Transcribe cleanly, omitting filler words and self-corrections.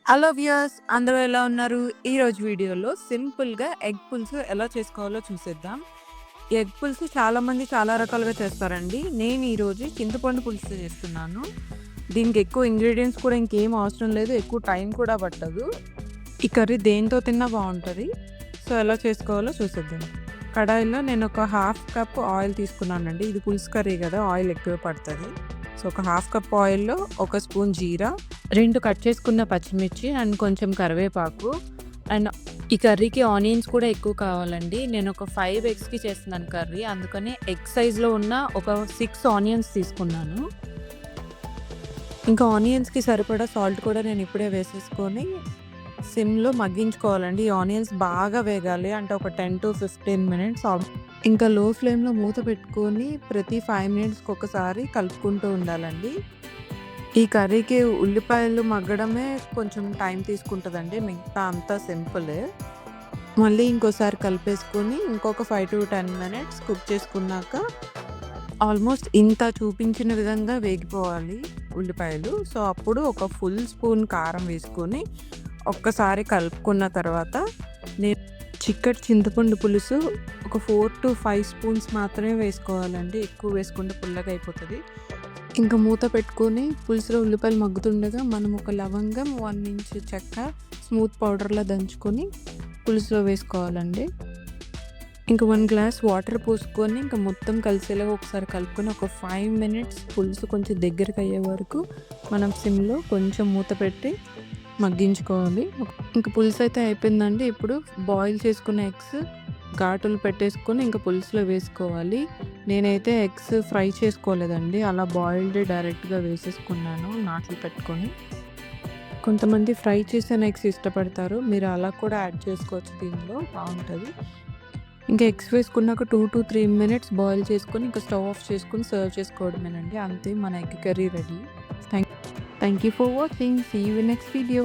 Hello viewers, అందరూ ఎలా ఉన్నారు? ఈరోజు వీడియోలో సింపుల్‌గా ఎగ్ పులుసు ఎలా చేసుకోవాలో చూసేద్దాం. ఈ ఎగ్ పులుసు చాలామంది చాలా రకాలుగా చేస్తారండి. నేను ఈరోజు చింతపండు పులుసు చేస్తున్నాను. దీనికి ఎక్కువ ఇంగ్రీడియెంట్స్ కూడా ఇంకేం అవసరం లేదు. ఎక్కువ టైం కూడా పట్టదు. ఈ కర్రీ దేనితో తిన్నా బావుంటది. సో, ఎలా చేసుకోవాలో చూసేద్దాం. కడాయిలో నేను ఒక హాఫ్ కప్ ఆయిల్ తీసుకున్నానండి. ఇది పులుసు కర్రీ కదా! ఆయిల్ ఎక్కువే పడతది. సో, ఒక హాఫ్ కప్ ఆయిల్‌లో ఒక స్పూన్ జీరా, 2 కట్ చేసుకున్న పచ్చిమిర్చి అండ్ కొంచెం కరివేపాకు అండ్ ఈ కర్రీకి ఆనియన్స్ కూడా ఎక్కువ కావాలండి. నేను ఒక 5 ఎగ్స్‌కి చేస్తున్నాను కర్రీ. అందుకని ఎగ్ సైజ్‌లో ఉన్న ఒక 6 ఆనియన్స్ తీసుకున్నాను. ఇంకా ఆనియన్స్‌కి సరిపడా సాల్ట్ కూడా నేను ఇప్పుడే వేసేసుకొని సిమ్‌లో మగ్గించుకోవాలండి. ఈ ఆనియన్స్ బాగా వేగాలి. అంటే ఒక 10-15 మినిట్స్. ఇంకా లో ఫ్లేమ్‌లో మూత పెట్టుకొని ప్రతి 5 మినిట్స్‌కి ఒకసారి కలుపుకుంటూ ఉండాలండి. ఈ కర్రీకి ఉల్లిపాయలు మగ్గడమే కొంచెం టైం తీసుకుంటదండి. మిగతా అంతా సింపులే. మళ్ళీ ఇంకోసారి కలిపేసుకొని ఇంకొక 5-10 మినిట్స్ కుక్ చేసుకున్నాక ఆల్మోస్ట్ ఇంత చూపించిన విధంగా వేగిపోవాలి ఉల్లిపాయలు. సో, అప్పుడు ఒక ఫుల్ స్పూన్ కారం వేసుకొని ఒక్కసారి కలుపుకున్న తర్వాత నేను చిక్కటి చింతపండు పులుసు ఒక 4-5 స్పూన్స్ మాత్రమే వేసుకోవాలండి. ఎక్కువ వేసుకుంటే పుల్లగా అయిపోతది. ఇంకా మూత పెట్టుకొని పులుసులో ఉల్లిపాయలు మగ్గుతుండగా మనం ఒక లవంగం, 1 ఇంచ్ చెక్క స్మూత్ పౌడర్‌లా దంచుకొని పులుసులో వేసుకోవాలండి. ఇంక 1 గ్లాస్ వాటర్ పోసుకొని ఇంక మొత్తం కలిసేలాగా ఒకసారి కలుపుకొని ఒక 5 మినిట్స్ పులుసు కొంచెం దగ్గరకయ్యే వరకు మనం సిమ్‌లో కొంచెం మూత పెట్టి మగ్గించుకోవాలి. ఇంక పులుసయితే అయిపోయిందండి. ఇప్పుడు బాయిల్ చేసుకున్న ఎగ్స్ ఘాటులు పెట్టేసుకొని ఇంక పులుసులో వేసుకోవాలి. నేనైతే ఎగ్స్ ఫ్రై చేసుకోలేదండి. అలా బాయిల్డ్ డైరెక్ట్‌గా వేసేసుకున్నాను నాట్లు పెట్టుకొని. కొంతమంది ఫ్రై చేసిన ఎగ్స్ ఇష్టపడతారు. మీరు అలా కూడా యాడ్ చేసుకోవచ్చు దీనిలో బావుంటది. ఇంకా ఎగ్స్ వేసుకున్నాక 2-3 మినిట్స్ బాయిల్ చేసుకొని ఇంకా స్టవ్ ఆఫ్ చేసుకొని సర్వ్ చేసుకోవడమేనండి. అంతే మన egg curry ready. Thank you for watching. See you in next video.